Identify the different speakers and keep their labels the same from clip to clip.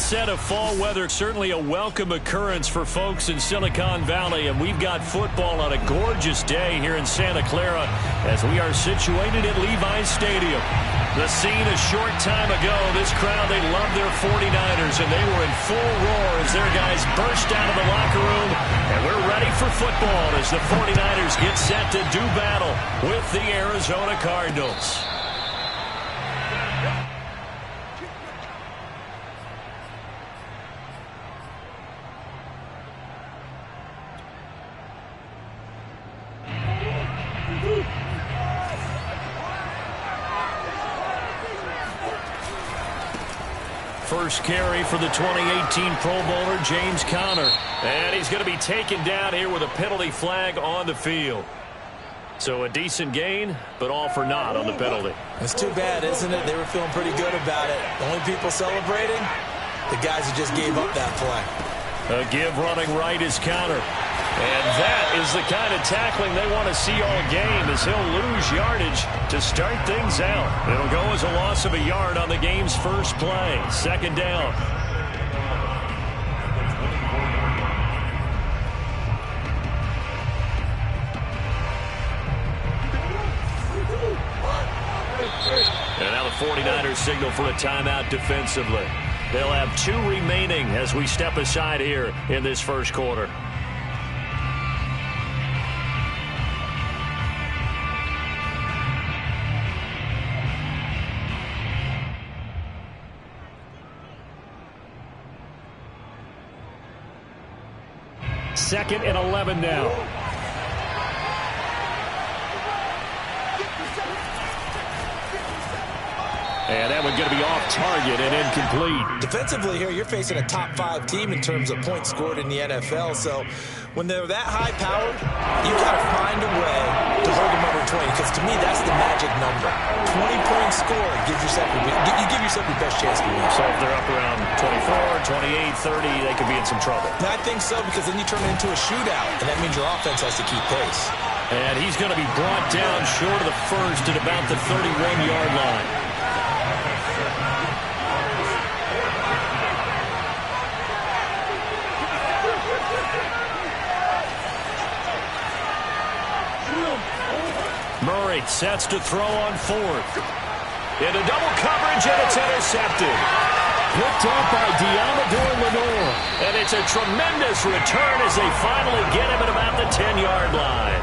Speaker 1: onset of fall weather, certainly a welcome occurrence for folks in Silicon Valley, and we've got football on a gorgeous day here in Santa Clara as we are situated at Levi's Stadium. The scene a short time ago, this crowd, they love their 49ers, and they were in full roar as their guys burst out of the locker room, and we're ready for football as the 49ers get set to do battle with the Arizona Cardinals. First carry for the 2018 Pro Bowler, James Conner. And he's going to be taken down here with a penalty flag on the field. So a decent gain, but all for naught on the penalty.
Speaker 2: It's too bad, isn't it? They were feeling pretty good about it. The only people celebrating, the guys who just gave up that play.
Speaker 1: A give running right is Conner. And that is the kind of tackling they want to see all game as he'll lose yardage to start things out. It'll go as a loss of a yard on the game's first play. Second down. And now the 49ers signal for a timeout defensively. They'll have 2 remaining as we step aside here in this first quarter. Second and 11 now. And that one going to be off target and incomplete.
Speaker 2: Defensively here, you're facing a top 5 team in terms of points scored in the NFL. So when they're that high-powered, you got to find a way to hold them over 20. Because to me, that's the magic number. 20-point score gives yourself you give yourself your best chance to win.
Speaker 1: So if they're up around 24, 28, 30, they could be in some trouble.
Speaker 2: I think so, because then you turn it into a shootout, and that means your offense has to keep pace.
Speaker 1: And he's going to be brought down short of the first at about the 31-yard line. Murray sets to throw on 4th. Into double coverage, and it's intercepted. Picked up by Deommodore Lenoir. And it's a tremendous return as they finally get him at about the 10-yard line.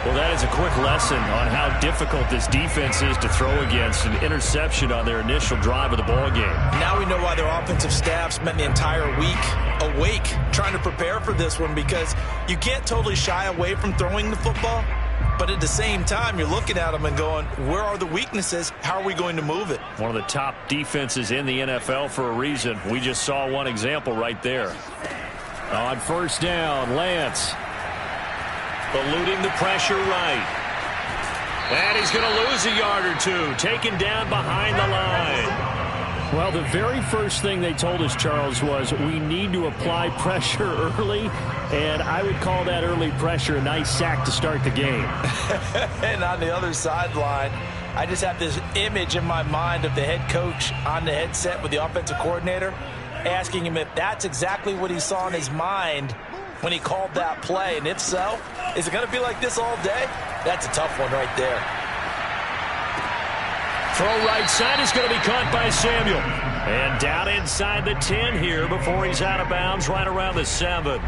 Speaker 1: Well, that is a quick lesson on how difficult this defense is to throw against. An interception on their initial drive of the ball game.
Speaker 2: Now we know why their offensive staff spent the entire week awake trying to prepare for this one, because you can't totally shy away from throwing the football. But at the same time, you're looking at them and going, where are the weaknesses? How are we going to move it?
Speaker 1: One of the top defenses in the NFL for a reason. We just saw one example right there. On first down, Lance eluding the pressure right. And he's going to lose a yard or 2, taken down behind the line. Well, the very first thing they told us, Charles, was we need to apply pressure early, and I would call that early pressure a nice sack to start the game.
Speaker 2: And on the other sideline, I just have this image in my mind of the head coach on the headset with the offensive coordinator asking him if that's exactly what he saw in his mind when he called that play, and if so, is it going to be like this all day? That's a tough one right there.
Speaker 1: Throw right side is going to be caught by Samuel. And down inside the 10 here before he's out of bounds right around the 7.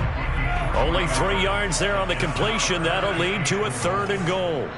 Speaker 1: Only 3 yards there on the completion. That'll lead to a 3rd and goal.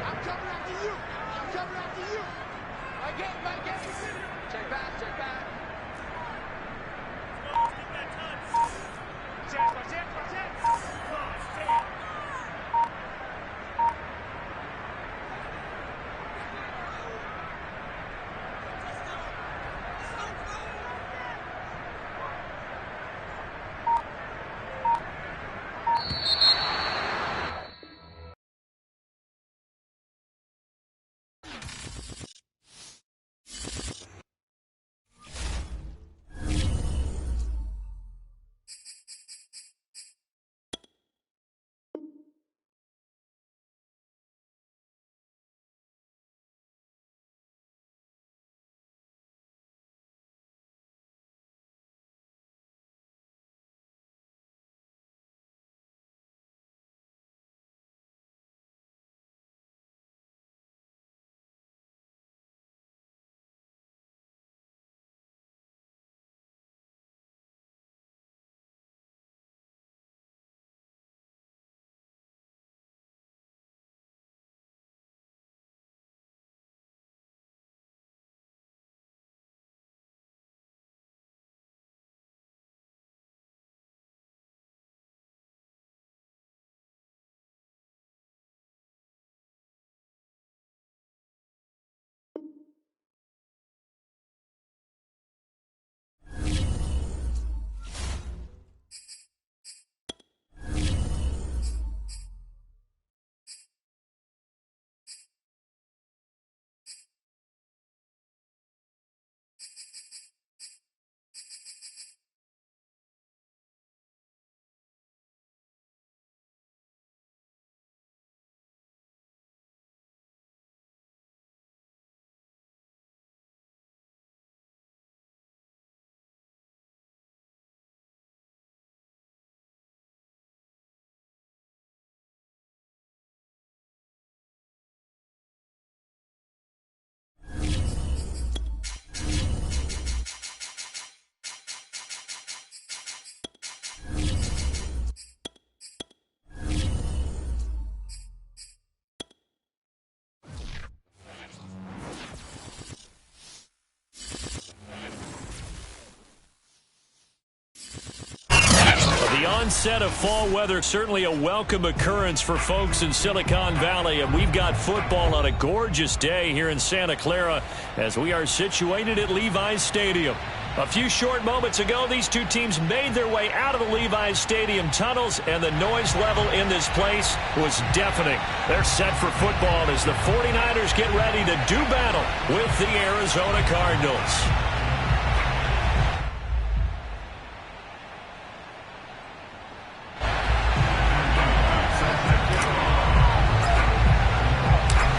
Speaker 1: onset of fall weather, certainly a welcome occurrence for folks in Silicon Valley. And we've got football on a gorgeous day here in Santa Clara as we are situated at Levi's Stadium. A few short moments ago, these two teams made their way out of the Levi's Stadium tunnels, and the noise level in this place was deafening. They're set for football as the 49ers get ready to do battle with the Arizona Cardinals.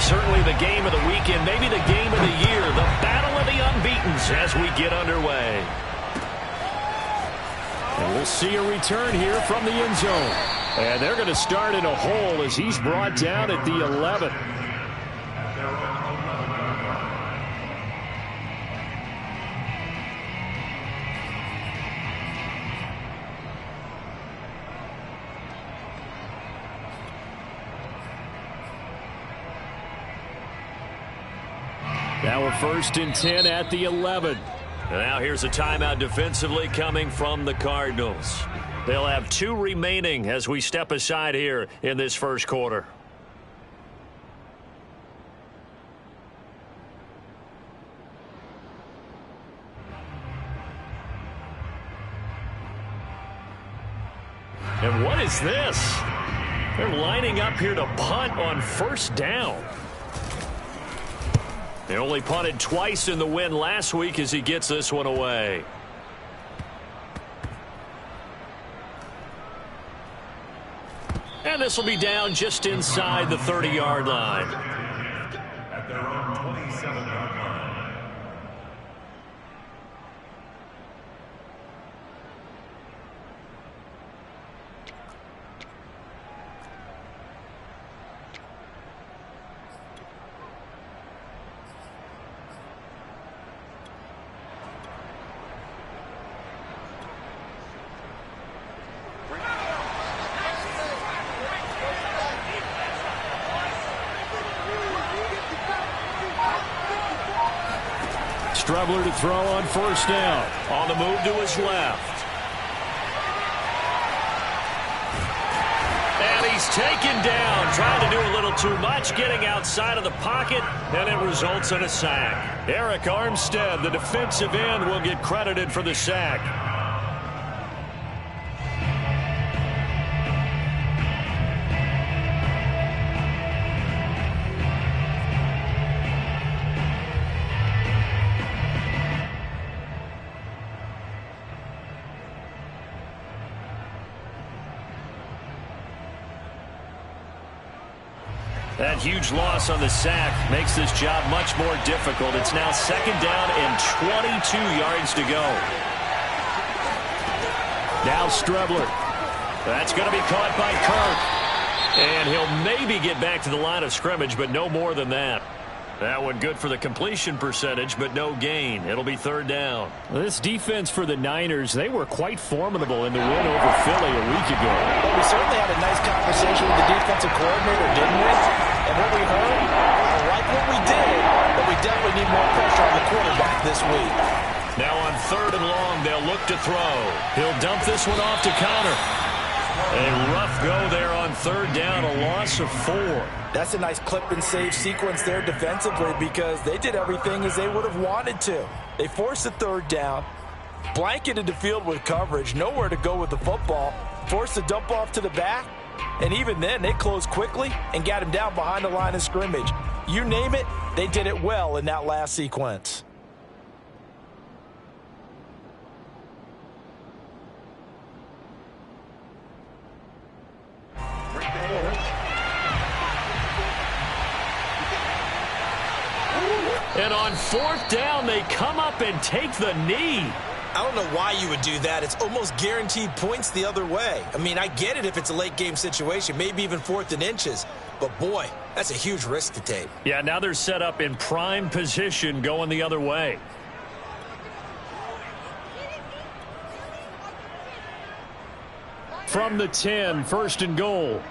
Speaker 1: Certainly the game of the weekend, maybe the game of the year, the battle of the unbeatens as we get underway. And we'll see a return here from the end zone. And they're going to start in a hole as he's brought down at the 11. Now we're 1st and 10 at the 11. And now here's a timeout defensively coming from the Cardinals. They'll have 2 remaining as we step aside here in this first quarter. And what is this? They're lining up here to punt on 1st down. They only punted twice in the win last week as he gets this one away. And this will be down just inside the 30-yard line. At their own 27-yard line. Strebler to throw on 1st down. On the move to his left. And he's taken down. Trying to do a little too much. Getting outside of the pocket. And it results in a sack. Eric Armstead, the defensive end, will get credited for the sack. That huge loss on the sack makes this job much more difficult. It's now 2nd down and 22 yards to go. Now Strebler. That's going to be caught by Kirk. And he'll maybe get back to the line of scrimmage, but no more than that. That one good for the completion percentage, but no gain. It'll be 3rd down. This defense for the Niners, they were quite formidable in the win over Philly a week ago.
Speaker 2: Well, we certainly had a nice conversation with the defensive coordinator, didn't we? And what we heard, I like what we did, but we definitely need more pressure on the quarterback this week.
Speaker 1: Now on 3rd and long, they'll look to throw. He'll dump this one off to Connor. A rough go there on 3rd down, a loss of 4.
Speaker 2: That's a nice clip and save sequence there defensively because they did everything as they would have wanted to. They forced the 3rd down, blanketed the field with coverage, nowhere to go with the football, forced the dump off to the back, and even then they closed quickly and got him down behind the line of scrimmage. You name it, they did it well in that last sequence.
Speaker 1: And on 4th down, they come up and take the knee.
Speaker 3: I don't know why you would do that. It's almost guaranteed points the other way. I mean, I get it if it's a late game situation, maybe even 4th and inches. But, boy, that's a huge risk to take.
Speaker 1: Yeah, now they're set up in prime position going the other way. From the 10, 1st and goal.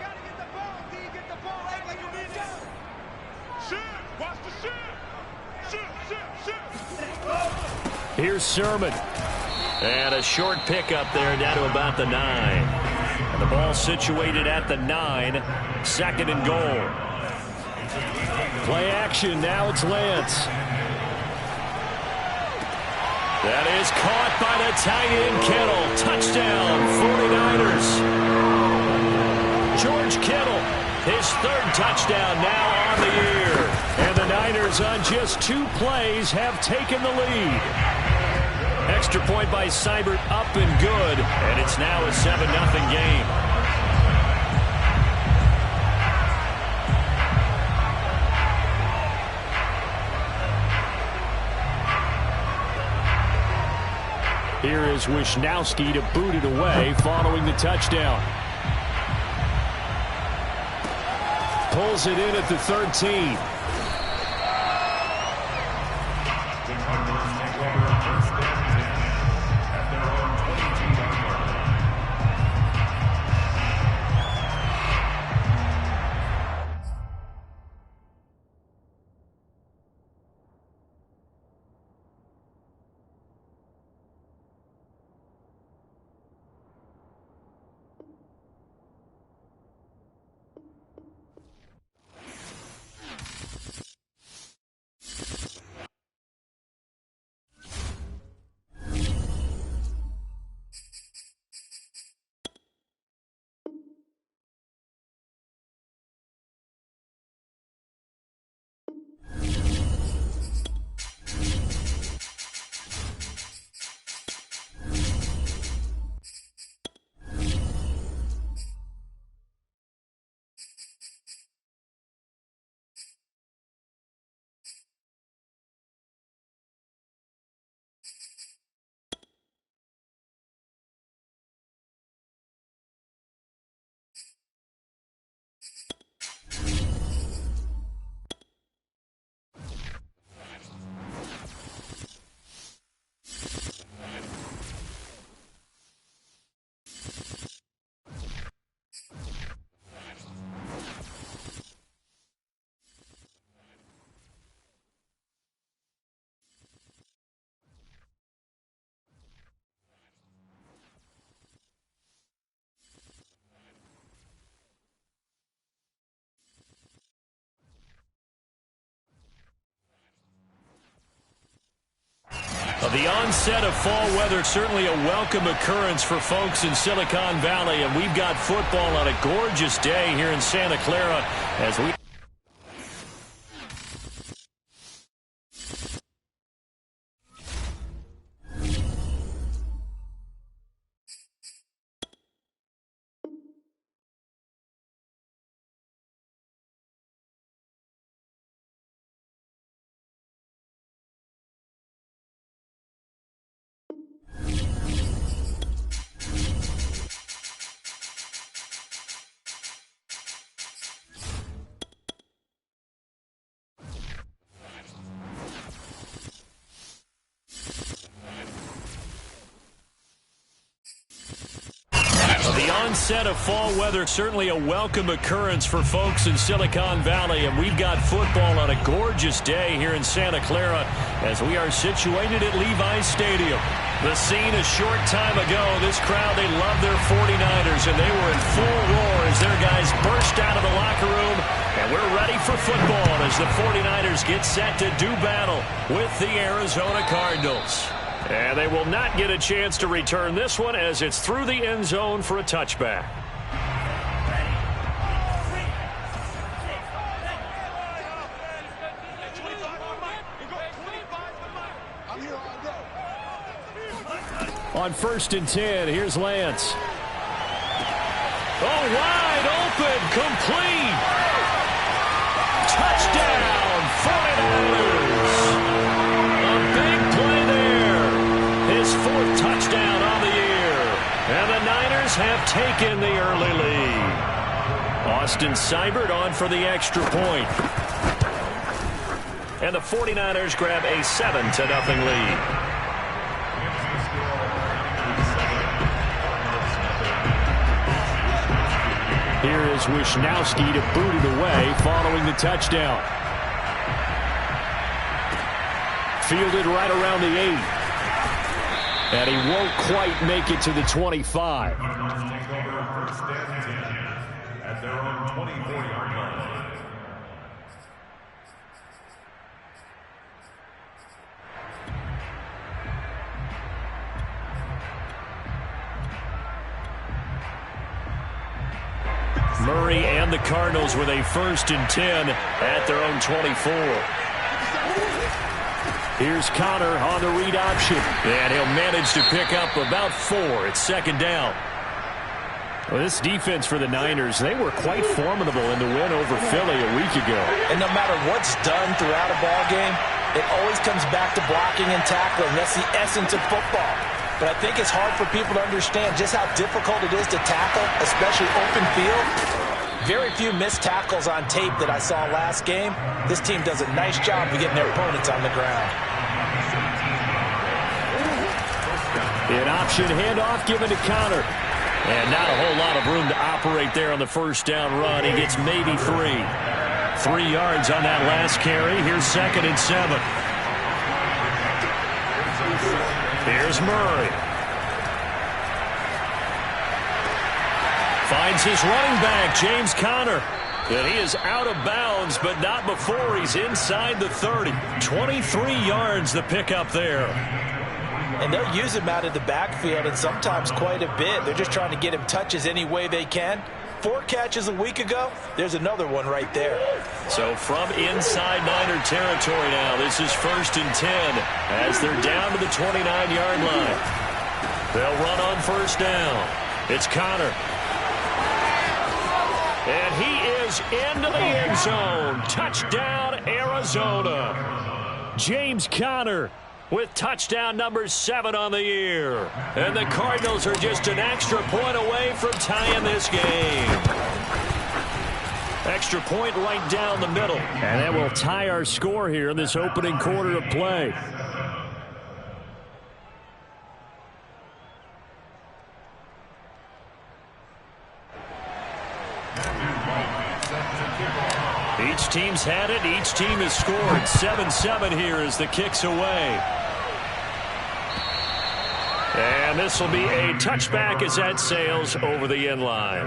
Speaker 1: Here's Sermon. And a short pickup there down to about the 9. The ball situated at the 9. 2nd and goal. Play action. Now it's Lance. That is caught by the tight end, Kittle. Touchdown, 49ers. George Kittle, his 3rd touchdown now on the year. And the Niners on just 2 plays have taken the lead. Extra point by Seibert, up and good. And it's now a 7-0 game. Here is Wisnowski to boot it away following the touchdown. Pulls it in at the 13. The onset of fall weather, certainly a welcome occurrence for folks in Silicon Valley, and we've got football on a gorgeous day here in Santa Clara as we... Onset of fall weather, certainly a welcome occurrence for folks in Silicon Valley, and we've got football on a gorgeous day here in Santa Clara as we are situated at Levi's Stadium. The scene a short time ago, this crowd, they love their 49ers, and they were in full roar as their guys burst out of the locker room, and we're ready for football as the 49ers get set to do battle with the Arizona Cardinals. And they will not get a chance to return this one as it's through the end zone for a touchback. On 1st and 10, here's Lance. Oh, wide open, complete. Touchdown, 49ers. A big play there. His 4th touchdown on the year. And the Niners have taken the early lead. Austin Seibert on for the extra point. And the 49ers grab a 7-0 lead. Here is Wisnowski to boot it away following the touchdown. Fielded right around the 8. And he won't quite make it to the 25.
Speaker 4: 24-yard line.
Speaker 1: Murray and the Cardinals with a 1st and 10 at their own 24. Here's Conner on the read option, and he'll manage to pick up about 4. It's 2nd down. Well, this defense for the Niners, they were quite formidable in the win over Philly a week ago.
Speaker 2: And no matter what's done throughout a ball game, it always comes back to blocking and tackling. That's the essence of football. But I think it's hard for people to understand just how difficult it is to tackle, especially open field. Very few missed tackles on tape that I saw last game. This team does a nice job of getting their opponents on the ground.
Speaker 1: An option handoff given to Conner. And not a whole lot of room to operate there on the 1st down run. He gets maybe 3. 3 yards on that last carry. Here's 2nd and 7. Here's Murray. Finds his running back, James Conner. And he is out of bounds, but not before he's inside the 30. 23 yards the pickup there.
Speaker 2: And they'll use him out of the backfield, and sometimes quite a bit. They're just trying to get him touches any way they can. 4 catches a week ago. There's another one right there.
Speaker 1: So from inside Niner territory now, this is 1st and 10 as they're down to the 29-yard line. They'll run on 1st down. It's Conner. And he is into the end zone. Touchdown, Arizona. James Conner with touchdown number 7 on the year. And the Cardinals are just an extra point away from tying this game. Extra point right down the middle. And that will tie our score here in this opening quarter of play. Each team's had it. Each team has scored. 7-7 here as the kick's away. And this will be a touchback as that sails over the end line.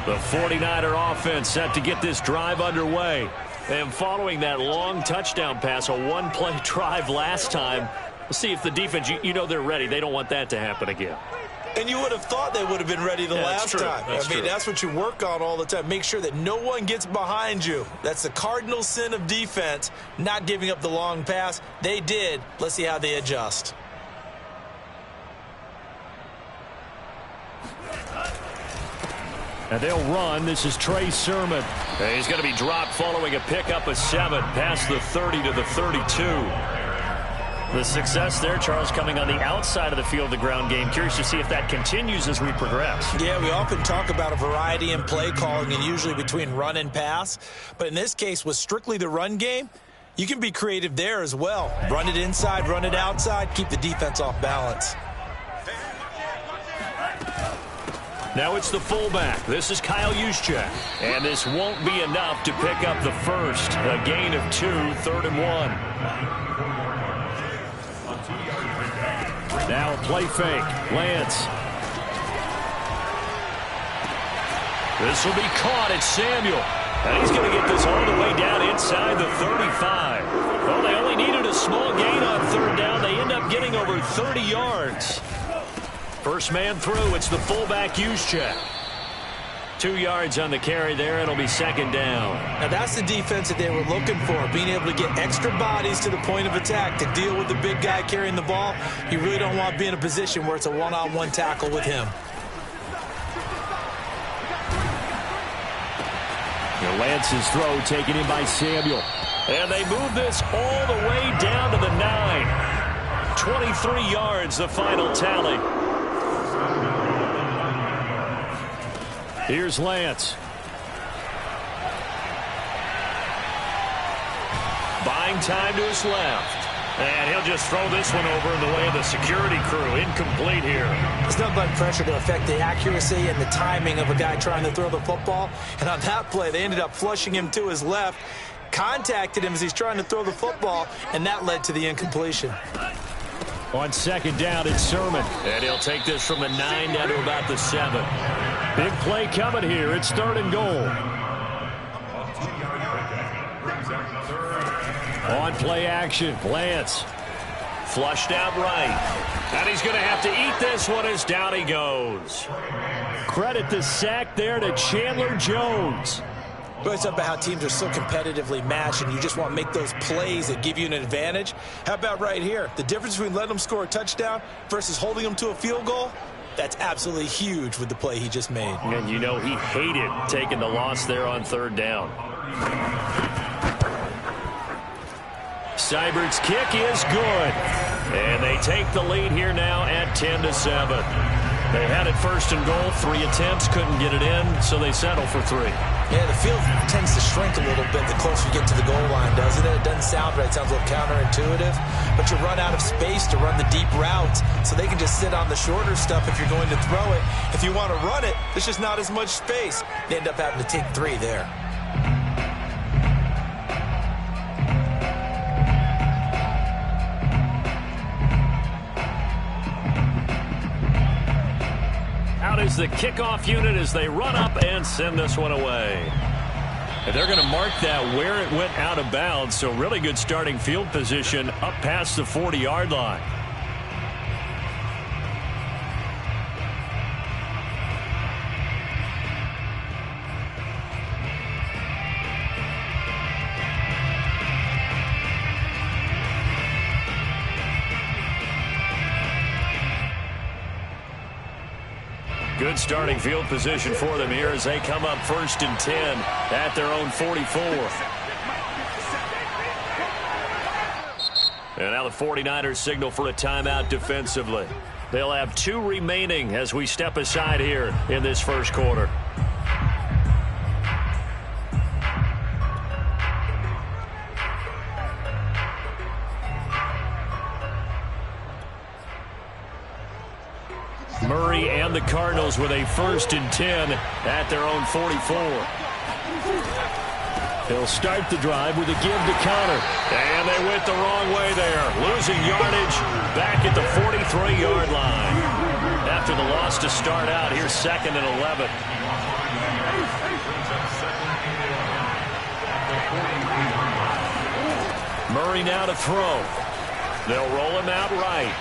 Speaker 1: The 49er offense set to get this drive underway. And following that long touchdown pass, a one-play drive last time, we'll see if the defense, you know they're ready. They don't want that to happen again.
Speaker 3: And you would have thought they would have been ready the last time. I mean, that's what you work on all the time. Make sure that no one gets behind you. That's the cardinal sin of defense, not giving up the long pass. They did. Let's see how they adjust.
Speaker 1: And they'll run. This is Trey Sermon. And he's going to be dropped following a pickup of 7 past the 30 to the 32. The success there, Charles, coming on the outside of the field, the ground game. Curious to see if that continues as we progress.
Speaker 3: Yeah, we often talk about a variety in play calling and usually between run and pass. But in this case, with strictly the run game, you can be creative there as well. Run it inside, run it outside, keep the defense off balance.
Speaker 1: Now it's the fullback. This is Kyle Juszczyk. And this won't be enough to pick up the first. A gain of 2, 3rd and 1. Now a play fake. Lance. This will be caught. It's Samuel. And he's going to get this all the way down inside the 35. Well, they only needed a small gain on 3rd down. They end up getting over 30 yards. First man through, it's the fullback, Juszczyk. 2 yards on the carry there. It'll be 2nd down.
Speaker 3: Now that's the defense that they were looking for, being able to get extra bodies to the point of attack to deal with the big guy carrying the ball. You really don't want to be in a position where it's a one-on-one tackle with him.
Speaker 1: Lance's throw taken in by Samuel. And they move this all the way down to the 9. 23 yards, the final tally. Here's Lance. Buying time to his left. And he'll just throw this one over in the way of the security crew. Incomplete here.
Speaker 2: There's nothing but pressure to affect the accuracy and the timing of a guy trying to throw the football. And on that play, they ended up flushing him to his left, contacted him as he's trying to throw the football, and that led to the incompletion.
Speaker 1: On second down, it's Sermon. And he'll take this from the 9 down to about the 7. Big play coming here. It's 3rd and goal. On play action, Lance. Flushed out right. And he's going to have to eat this one as down he goes. Credit the sack there to Chandler Jones.
Speaker 2: But it's about how teams are so competitively matched, and you just want to make those plays that give you an advantage. How about right here? The difference between letting them score a touchdown versus holding them to a field goal, that's absolutely huge with the play he just made.
Speaker 1: And you know he hated taking the loss there on 3rd down. Seibert's kick is good. And they take the lead here now at 10-7. They had it 1st and goal, 3 attempts, couldn't get it in, so they settle for 3.
Speaker 2: Yeah, the field tends to shrink a little bit the closer you get to the goal line, doesn't it? It doesn't sound right. It sounds a little counterintuitive. But you run out of space to run the deep routes, so they can just sit on the shorter stuff if you're going to throw it. If you want to run it, there's just not as much space. They end up having to take 3 there.
Speaker 1: Out is the kickoff unit as they run up and send this one away. And they're going to mark that where it went out of bounds, so really good starting field position up past the 40-yard line. Good starting field position for them here as they come up 1st and 10 at their own 44. And now the 49ers signal for a timeout defensively. They'll have 2 remaining as we step aside here in this 1st quarter. Murray and the Cardinals with a 1st and 10 at their own 44. He'll start the drive with a give to Conner. And they went the wrong way there. Losing yardage back at the 43-yard line. After the loss to start out, here's 2nd and 11. Murray now to throw. They'll roll him out right.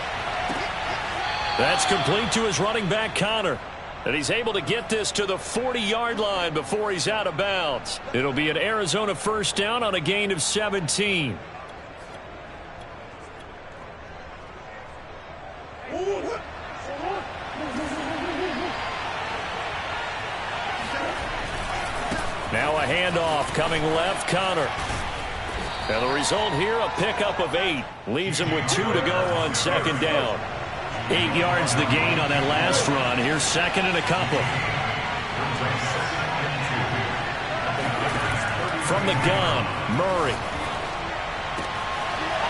Speaker 1: That's complete to his running back, Conner. And he's able to get this to the 40-yard line before he's out of bounds. It'll be an Arizona 1st down on a gain of 17. Now a handoff coming left, Conner. And the result here, a pickup of 8. Leaves him with 2 to go on 2nd down. 8 yards the gain on that last run. Here's 2nd and a couple. From the gun, Murray.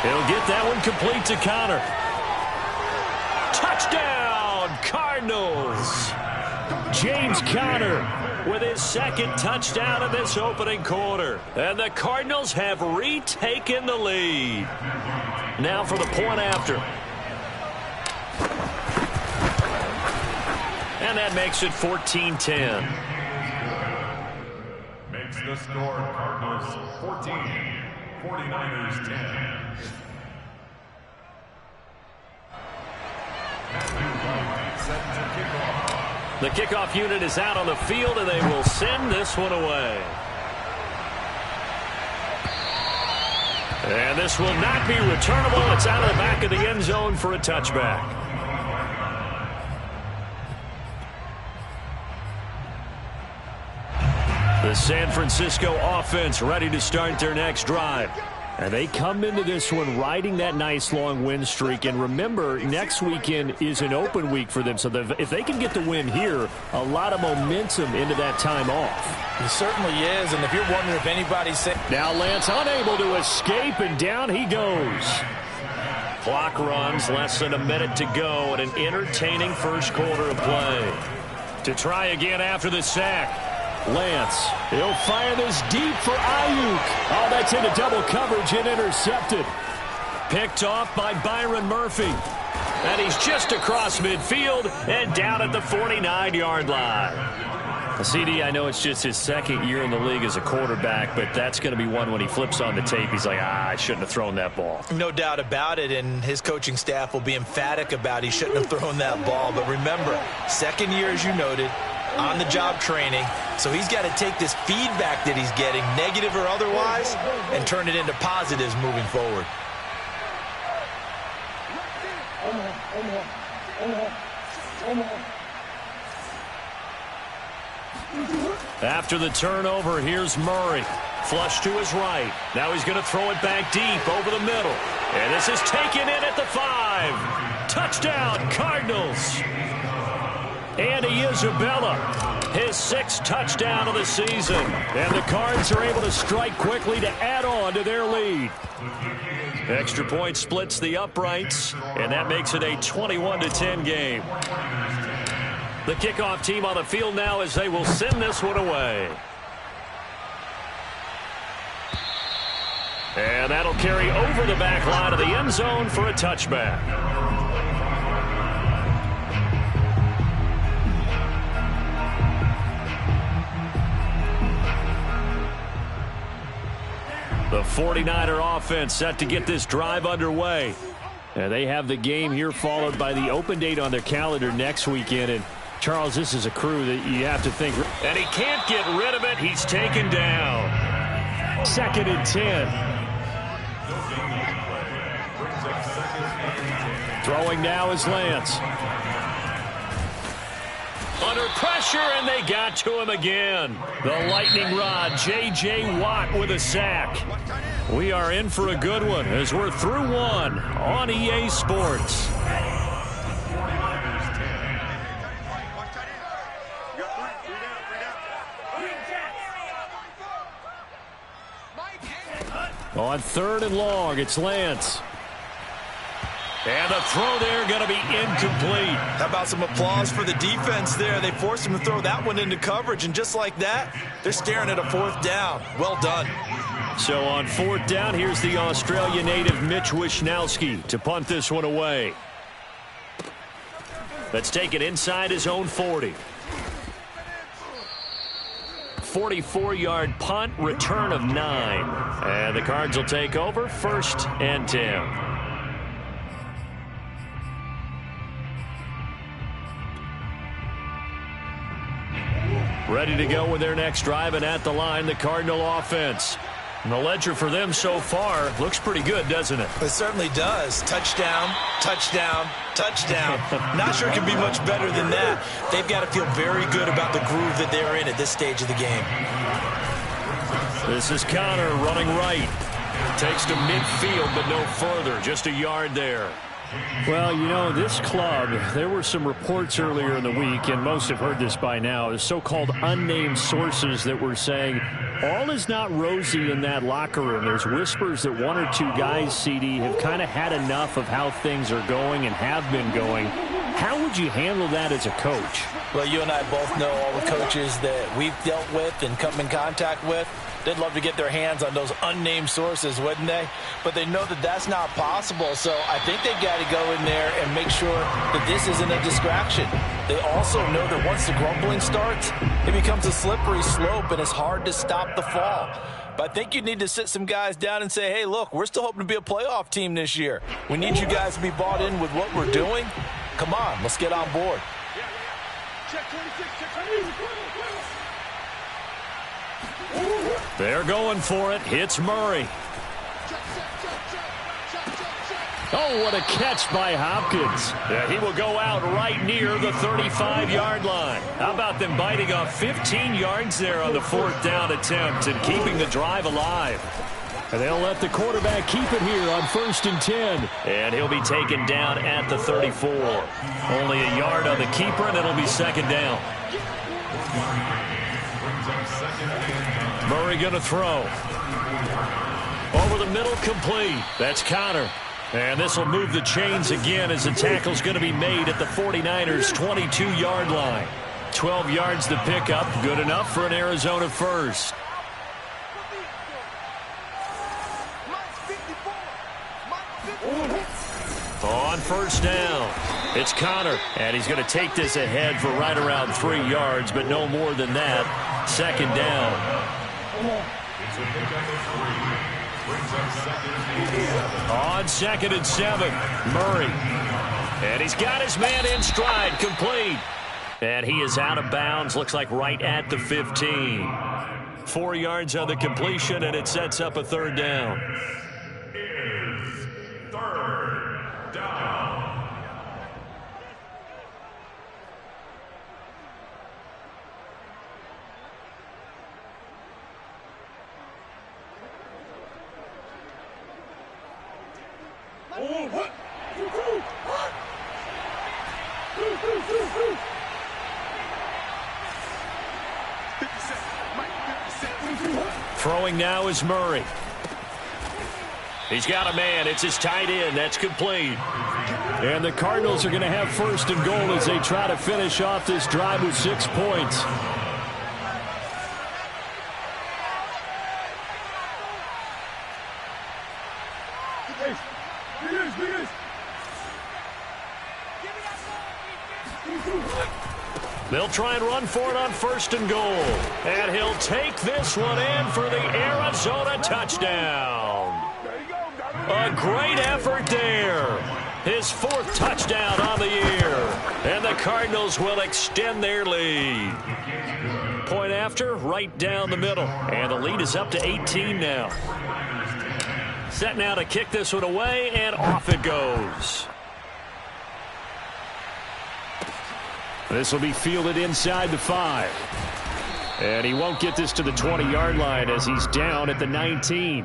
Speaker 1: He'll get that one complete to Conner. Touchdown, Cardinals. James Conner with his 2nd touchdown of this opening quarter. And the Cardinals have retaken the lead. Now for the point after. And that makes it 14-10.
Speaker 4: Makes the score Cardinals 14, 49ers 10.
Speaker 1: The kickoff unit is out on the field, and they will send this one away. And this will not be returnable. It's out of the back of the end zone for a touchback. The San Francisco offense ready to start their next drive. And they come into this one riding that nice long win streak. And remember, next weekend is an open week for them. So if they can get the win here, a lot of momentum into that time off.
Speaker 2: It certainly is. And if you're wondering if anybody's saying...
Speaker 1: Now Lance unable to escape, and down he goes. Clock runs, less than a minute to go, and an entertaining first quarter of play. To try again after the sack. Lance, he'll fire this deep for Ayuk. Oh, that's into double coverage and intercepted. Picked off by Byron Murphy. And he's just across midfield and down at the 49-yard line. CD, I know it's just his second year in the league as a quarterback, but that's going to be one when he flips on the tape. He's like, I shouldn't have thrown that ball.
Speaker 3: No doubt about it, and his coaching staff will be emphatic about he shouldn't have thrown that ball. But remember, second year, as you noted, on-the-job training, so he's got to take this feedback that he's getting, negative or otherwise, and turn it into positives moving forward.
Speaker 1: After the turnover, here's Murray. Flush to his right. Now he's going to throw it back deep over the middle. And this is taken in at the 5. Touchdown, Cardinals. Andy Isabella, his 6th touchdown of the season. And the Cards are able to strike quickly to add on to their lead. Extra point splits the uprights, and that makes it a 21-10 game. The kickoff team on the field now as they will send this one away. And that'll carry over the back line of the end zone for a touchback. The 49er offense set to get this drive underway. And they have the game here followed by the open date on their calendar next weekend. And Charles, this is a crew that you have to think. And he can't get rid of it. He's taken down. 2nd and 10. Throwing now is Lance. Under pressure, and they got to him again. The lightning rod, J.J. Watt with a sack. We are in for a good one as we're through one on EA Sports. On 3rd and long, it's Lance. And the throw there going to be incomplete.
Speaker 3: How about some applause for the defense there? They forced him to throw that one into coverage, and just like that, they're staring at a 4th down. Well done.
Speaker 1: So on 4th down, here's the Australia native Mitch Wishnowsky to punt this one away. Let's take it inside his own 40. 44-yard punt, return of 9. And the Cards will take over 1st and 10. Ready to go with their next drive, and at the line, the Cardinal offense. And the ledger for them so far looks pretty good, doesn't it?
Speaker 3: It certainly does. Touchdown, touchdown, touchdown. Not sure it can be much better than that. They've got to feel very good about the groove that they're in at this stage of the game.
Speaker 1: This is Connor running right. Takes to midfield, but no further. Just a yard there.
Speaker 5: Well, you know, this club, there were some reports earlier in the week, and most have heard this by now, the so-called unnamed sources that were saying all is not rosy in that locker room. There's whispers that 1 or 2 guys, CD, have kind of had enough of how things are going and have been going. How would you handle that as a coach?
Speaker 2: Well, you and I both know all the coaches that we've dealt with and come in contact with. They'd love to get their hands on those unnamed sources, wouldn't they? But they know that that's not possible, so I think they've got to go in there and make sure that this isn't a distraction. They also know that once the grumbling starts, it becomes a slippery slope, and it's hard to stop the fall. But I think you need to sit some guys down and say, hey, look, we're still hoping to be a playoff team this year. We need you guys to be bought in with what we're doing. Come on, let's get on board.
Speaker 1: They're going for it. Hits Murray. Oh, what a catch by Hopkins. Yeah, he will go out right near the 35-yard line. How about them biting off 15 yards there on the 4th down attempt and keeping the drive alive?
Speaker 5: And they'll let the quarterback keep it here on 1st and 10.
Speaker 1: And he'll be taken down at the 34. Only a yard on the keeper, and it'll be 2nd down. Murray going to throw. Over the middle, complete. That's Connor. And this will move the chains again as the tackle's going to be made at the 49ers' 22-yard line. 12 yards to pick up. Good enough for an Arizona first. On first down, it's Connor, and he's going to take this ahead for right around 3 yards, but no more than that. Second down. On 2nd and 7, Murray. And he's got his man in stride, complete. And he is out of bounds, looks like right at the 15. 4 yards on the completion, and it sets up a third down. Throwing now is Murray. He's got a man. It's his tight end. That's complete.
Speaker 5: And the Cardinals are going to have first and goal as they try to finish off this drive with 6 points.
Speaker 1: They'll try and run for it on first and goal. And he'll take this one in for the Arizona touchdown. A great effort there. His 4th touchdown on the year. And the Cardinals will extend their lead. Point after, right down the middle. And the lead is up to 18 now. Set now to kick this one away, and off it goes. This will be fielded inside the 5. And he won't get this to the 20-yard line as he's down at the 19.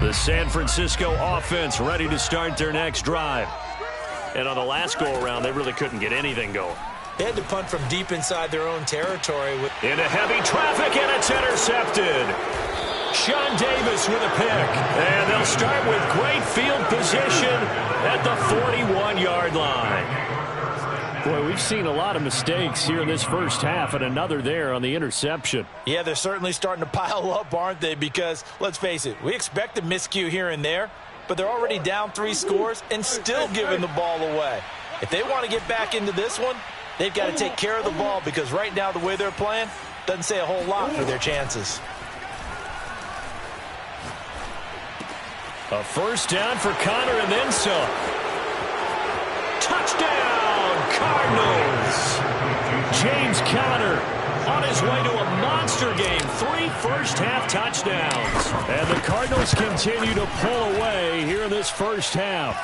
Speaker 1: The San Francisco offense ready to start their next drive. And on the last go-around, they really couldn't get anything going.
Speaker 3: They had to punt from deep inside their own territory.
Speaker 1: Into heavy traffic, and it's intercepted. Sean Davis with a pick. And they'll start with great field position at the 41-yard line.
Speaker 5: Boy, we've seen a lot of mistakes here in this first half, and another there on the interception.
Speaker 2: Yeah, they're certainly starting to pile up, aren't they? Because, let's face it, we expect a miscue here and there, but they're already down 3 scores and still giving the ball away. If they want to get back into this one, they've got to take care of the ball, because right now the way they're playing doesn't say a whole lot for their chances.
Speaker 1: A first down for Connor and then some. Touchdown, Cardinals! James Conner on his way to a monster game. 3 first-half touchdowns.
Speaker 5: And the Cardinals continue to pull away here in this first half.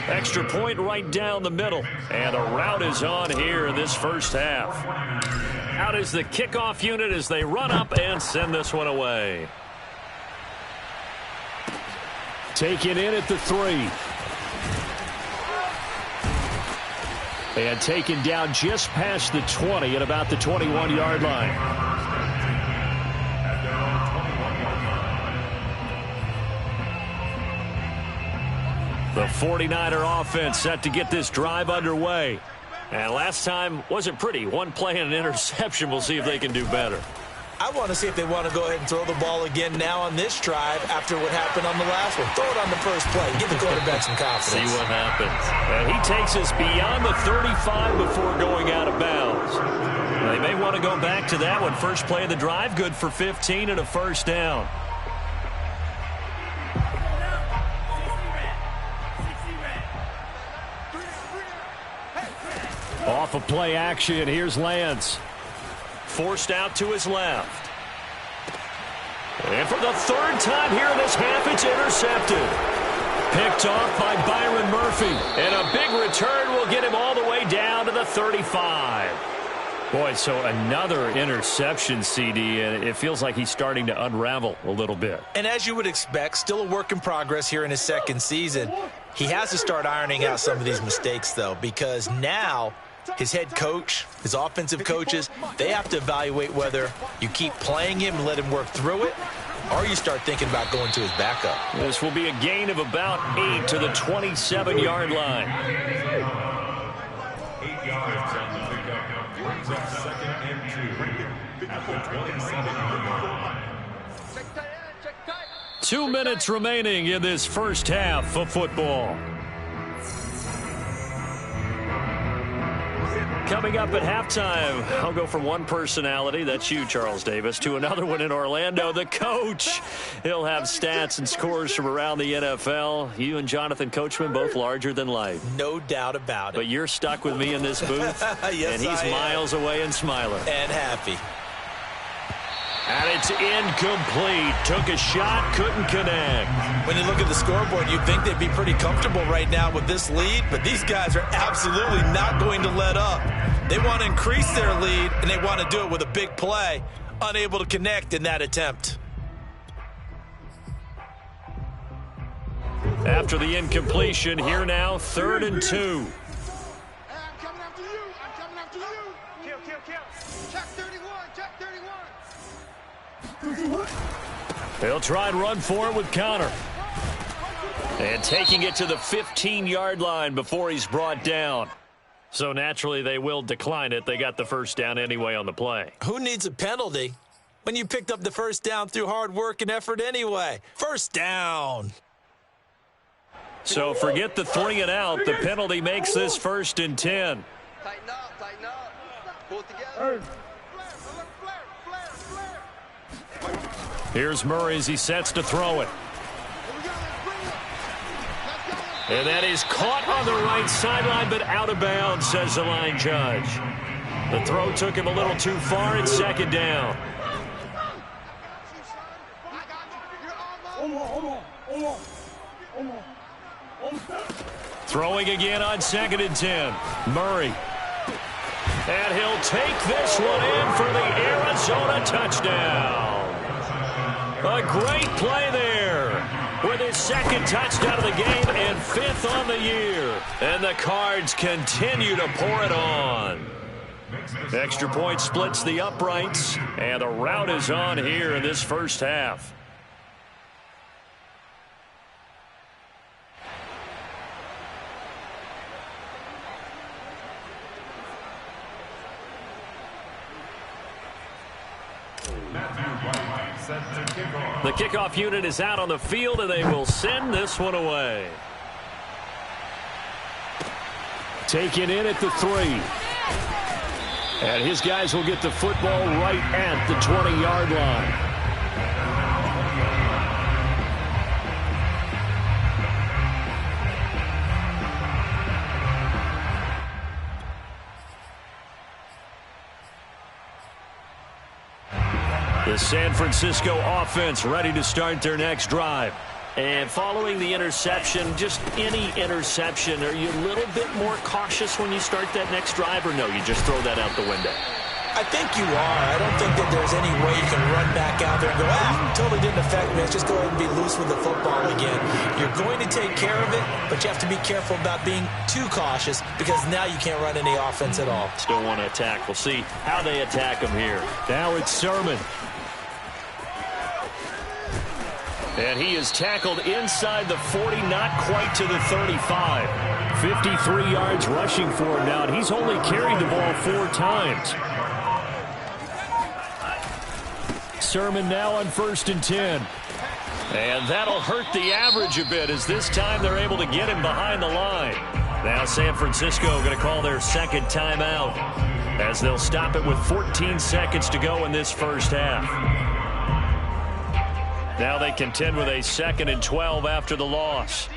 Speaker 1: Extra point right down the middle. And a route is on here in this first half. Out is the kickoff unit as they run up and send this one away.
Speaker 5: Taken in at the 3. And taken down just past the 20 at about the 21-yard line.
Speaker 1: The 49er offense set to get this drive underway. And last time wasn't pretty. One play and an interception. We'll see if they can do better.
Speaker 3: I want to see if they want to go ahead and throw the ball again now on this drive after what happened on the last one. Throw it on the first play. Give the quarterback some confidence.
Speaker 1: See what happens. And he takes us beyond the 35 before going out of bounds. They may want to go back to that one. First play of the drive, good for 15 and a first down.
Speaker 5: Off of play action, here's Lance.
Speaker 1: Forced out to his left. And for the 3rd time here in this half, it's intercepted. Picked off by Byron Murphy. And a big return will get him all the way down to the 35.
Speaker 5: Boy, so another interception, CD, and it feels like he's starting to unravel a little bit.
Speaker 3: And as you would expect, still a work in progress here in his 2nd season.
Speaker 2: He has to start ironing out some of these mistakes, though, because now his head coach, his offensive coaches, they have to evaluate whether you keep playing him and let him work through it, or you start thinking about going to his backup.
Speaker 1: This will be a gain of about 8 to the 27-yard line.
Speaker 4: 8 yards on the pickup. Brings up 2nd and 2 at the 27-yard line.
Speaker 1: 2 minutes remaining in this first half of football. Coming up at halftime, I'll go from one personality, that's you, Charles Davis, to another one in Orlando, the coach. He'll have stats and scores from around the NFL. You and Jonathan Coachman, both larger than life.
Speaker 2: No doubt about it.
Speaker 1: But you're stuck with me in this booth,
Speaker 2: yes,
Speaker 1: and he's miles away and smiling.
Speaker 2: And happy.
Speaker 1: And it's incomplete. Took a shot, couldn't connect.
Speaker 2: When you look at the scoreboard, you'd think they'd be pretty comfortable right now with this lead, but these guys are absolutely not going to let up. They want to increase their lead, and they want to do it with a big play. Unable to connect in that attempt.
Speaker 1: After the incompletion, here now, 3rd and 2. They'll try and run for it with Connor. And taking it to the 15-yard line before he's brought down. So naturally they will decline it. They got the first down anyway on the play.
Speaker 2: Who needs a penalty when you picked up the first down through hard work and effort anyway? First down.
Speaker 1: So forget the 3 and out. The penalty makes this 1st and 10.
Speaker 6: Tighten up. Pull it together.
Speaker 1: Here's Murray as he sets to throw it. And that is caught on the right sideline, but out of bounds, says the line judge. The throw took him a little too far. It's 2nd down. Throwing again on 2nd and 10. Murray. And he'll take this one in for the Arizona touchdown. A great play there with his 2nd touchdown of the game and 5th on the year. And the Cards continue to pour it on. Extra point splits the uprights, and the rout is on here in this first half. The kickoff unit is out on the field, and they will send this one away. Taken in at the 3. And his guys will get the football right at the 20-yard line. The San Francisco offense ready to start their next drive. And following the interception, just any interception, are you a little bit more cautious when you start that next drive, or no, you just throw that out the window?
Speaker 2: I think you are. I don't think that there's any way you can run back out there and go, totally didn't affect me. Let's just go ahead and be loose with the football again. You're going to take care of it, but you have to be careful about being too cautious because now you can't run any offense at all.
Speaker 1: Still want to attack. We'll see how they attack him here. Now it's Sermon. And he is tackled inside the 40, not quite to the 35. 53 yards rushing for him now, and he's only carried the ball 4 times. Sermon now on 1st and 10. And that'll hurt the average a bit as this time they're able to get him behind the line. Now San Francisco going to call their 2nd timeout as they'll stop it with 14 seconds to go in this first half. Now they contend with a 2nd and 12 after the loss.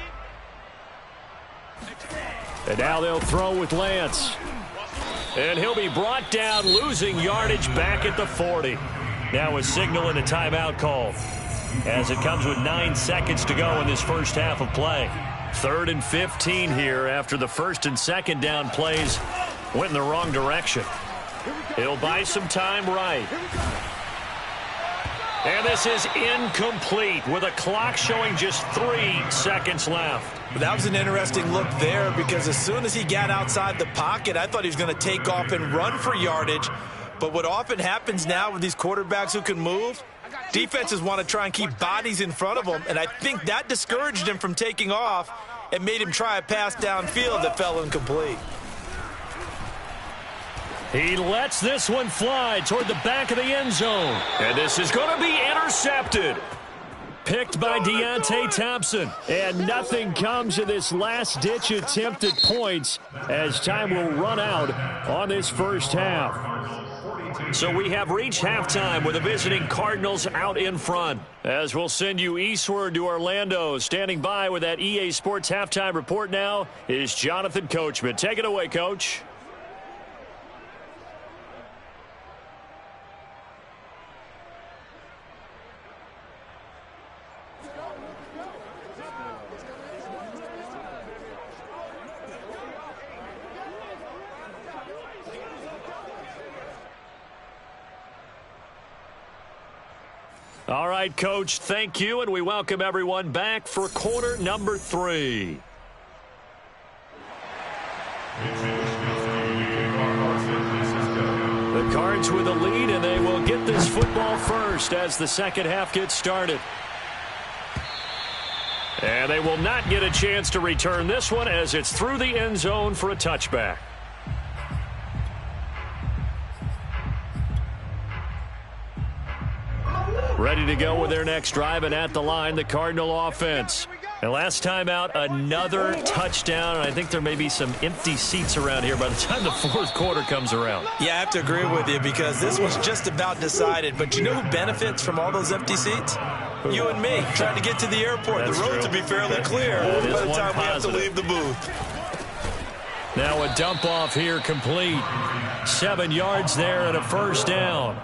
Speaker 1: And now they'll throw with Lance. And he'll be brought down, losing yardage back at the 40. Now a signal and a timeout call as it comes with 9 seconds to go in this first half of play. 3rd and 15 here after the 1st and 2nd down plays went in the wrong direction. He'll buy some time right. And this is incomplete with a clock showing just 3 seconds left.
Speaker 3: That was an interesting look there because as soon as he got outside the pocket, I thought he was going to take off and run for yardage. But what often happens now with these quarterbacks who can move, defenses want to try and keep bodies in front of them, and I think that discouraged him from taking off and made him try a pass downfield that fell incomplete.
Speaker 1: He lets this one fly toward the back of the end zone. And this is going to be intercepted. Picked by Deontay Thompson.
Speaker 5: And nothing comes of this last-ditch attempt at points as time will run out on this first half.
Speaker 1: So we have reached halftime with the visiting Cardinals out in front.
Speaker 5: As we'll send you eastward to Orlando. Standing by with that EA Sports halftime report now is Jonathan Coachman. Take it away, Coach. All right, Coach, thank you, and we welcome everyone back for quarter number 3. The Cards with the lead, and they will get this football first as the second half gets started. And they will not get a chance to return this one as it's through the end zone for a touchback. Ready to go with their next drive, and at the line, the Cardinal offense. And last time out, another touchdown. I think there may be some empty seats around here by the time the fourth quarter comes around.
Speaker 3: Yeah, I have to agree with you because this was just about decided. But you know who benefits from all those empty seats? You and me, trying to get to the airport.
Speaker 1: That's
Speaker 3: the roads
Speaker 1: true.
Speaker 3: will be fairly clear by the time we have to leave the booth.
Speaker 5: Now a dump off here complete. 7 yards there and a first down.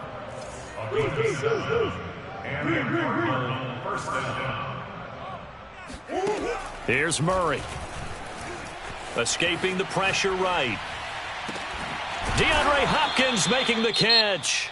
Speaker 5: Here's Murray. Escaping the pressure right. DeAndre Hopkins making the catch.